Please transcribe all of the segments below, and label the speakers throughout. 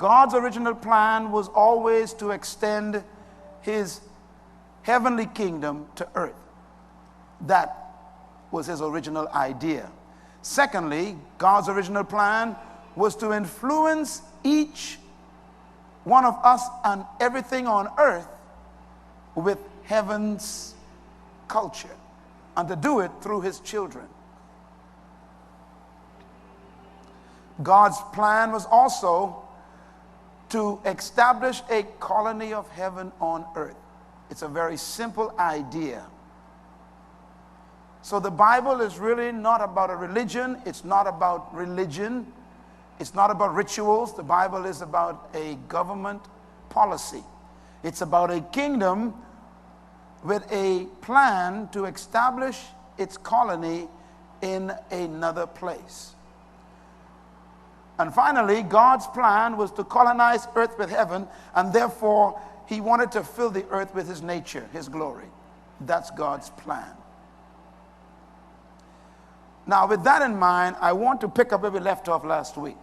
Speaker 1: God's original plan was always to extend his heavenly kingdom to earth. That was his original idea. Secondly, God's original plan was to influence each one of us and everything on earth with heaven's culture, and to do it through his children. God's plan was also to establish a colony of heaven on earth. It's a very simple idea. So the Bible is really not about a religion. It's not about religion. It's not about rituals. The Bible is about a government policy. It's about a kingdom with a plan to establish its colony in another place. And finally, God's plan was to colonize earth with heaven, and therefore he wanted to fill the earth with his nature, his glory. That's God's plan. Now, with that in mind, I want to pick up where we left off last week.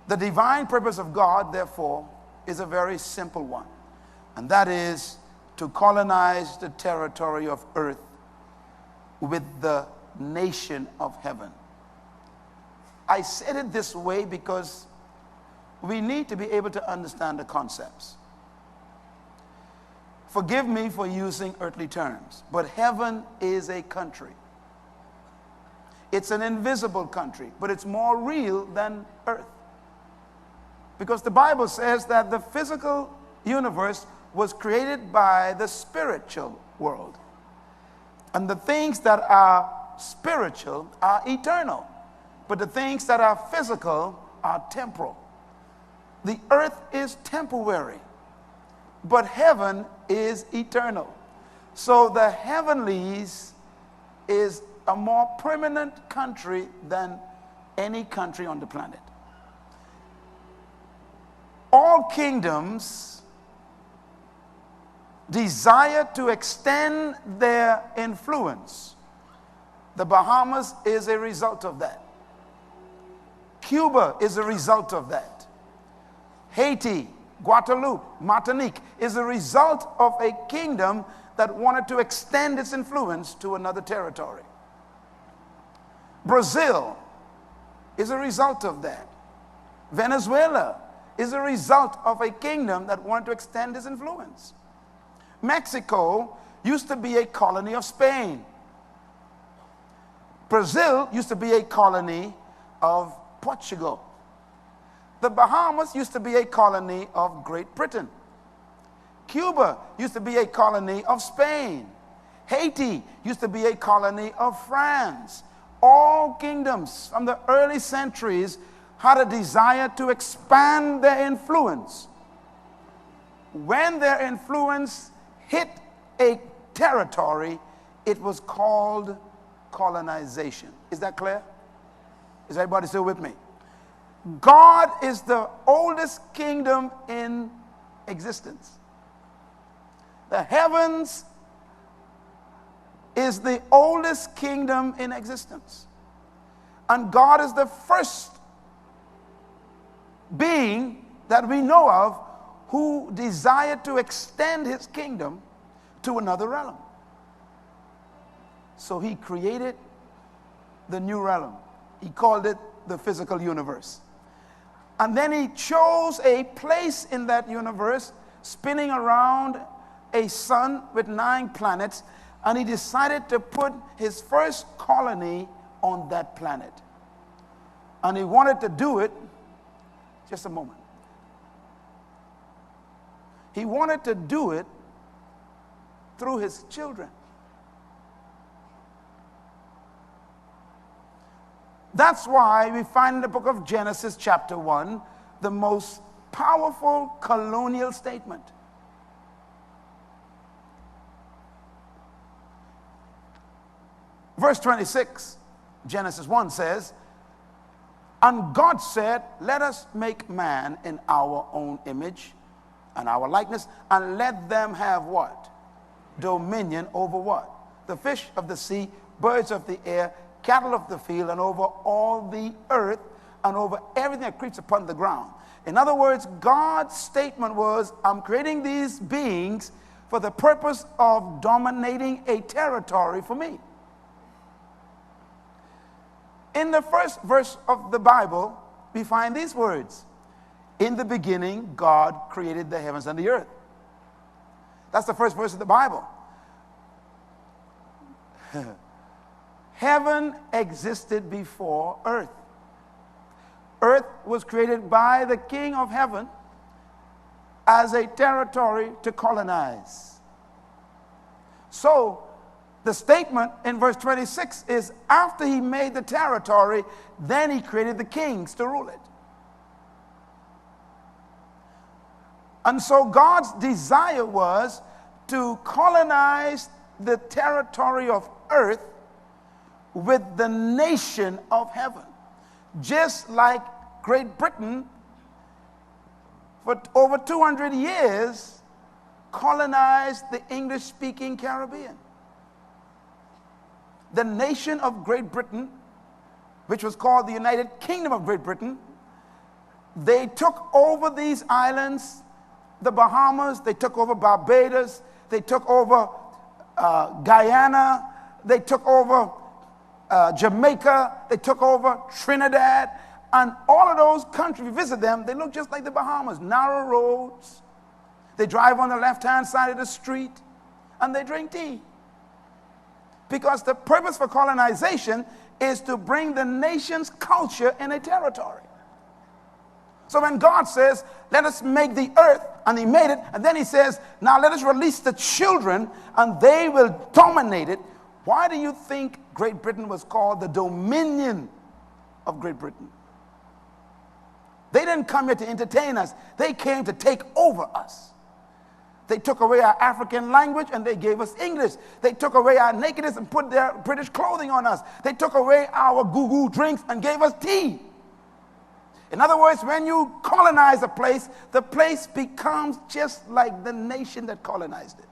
Speaker 1: The divine purpose of God, therefore, is a very simple one, and that is to colonize the territory of earth with the nation of heaven. I said it this way because we need to be able to understand the concepts. Forgive me for using earthly terms, but heaven is a country. It's an invisible country, but it's more real than earth. Because the Bible says that the physical universe was created by the spiritual world. And the things that are spiritual are eternal, but the things that are physical are temporal. The earth is temporary, but heaven is eternal. So the heavenlies is a more permanent country than any country on the planet. All kingdoms desire to extend their influence. The Bahamas is a result of that. Cuba is a result of that. Haiti, Guadeloupe, Martinique is a result of a kingdom that wanted to extend its influence to another territory. Brazil is a result of that. Venezuela is a result of a kingdom that wanted to extend its influence. Mexico used to be a colony of Spain. Brazil used to be a colony of Portugal. The Bahamas used to be a colony of Great Britain. Cuba used to be a colony of Spain. Haiti used to be a colony of France. All kingdoms from the early centuries had a desire to expand their influence. When their influence hit a territory, it was called colonization. Is that clear? Is everybody still with me? God is the oldest kingdom in existence. The heavens is the oldest kingdom in existence. And God is the first being that we know of who desired to extend his kingdom to another realm. So he created the new realm. He called it the physical universe. And then he chose a place in that universe, spinning around a sun with 9 planets, and he decided to put his first colony on that planet. And he wanted to do it, just a moment. He wanted to do it through his children. That's why we find in the book of Genesis chapter 1 the most powerful colonial statement. Verse 26, Genesis 1 says, "And God said, let us make man in our own image and our likeness, and let them have" what? Dominion over what? The fish of the sea, birds of the air, cattle of the field, and over all the earth, and over everything that creeps upon the ground. In other words, God's statement was, I'm creating these beings for the purpose of dominating a territory for me. In the first verse of the Bible, we find these words. In the beginning, God created the heavens and the earth. That's the first verse of the Bible. Heaven existed before earth. Earth was created by the King of Heaven as a territory to colonize. So, the statement in verse 26 is after he made the territory, then he created the kings to rule it. And so God's desire was to colonize the territory of earth with the nation of heaven. Just like Great Britain, for over 200 years, colonized the English-speaking Caribbean. The nation of Great Britain, which was called the United Kingdom of Great Britain, they took over these islands, the Bahamas, they took over Barbados, they took over Guyana, they took over Jamaica, they took over Trinidad, and all of those countries, you visit them, they look just like the Bahamas. Narrow roads, they drive on the left-hand side of the street, and they drink tea. Because the purpose for colonization is to bring the nation's culture in a territory. So when God says, let us make the earth, and he made it, and then he says, now let us release the children, and they will dominate it. Why do you think Great Britain was called the Dominion of Great Britain? They didn't come here to entertain us. They came to take over us. They took away our African language and they gave us English. They took away our nakedness and put their British clothing on us. They took away our goo-goo drinks and gave us tea. In other words, when you colonize a place, the place becomes just like the nation that colonized it.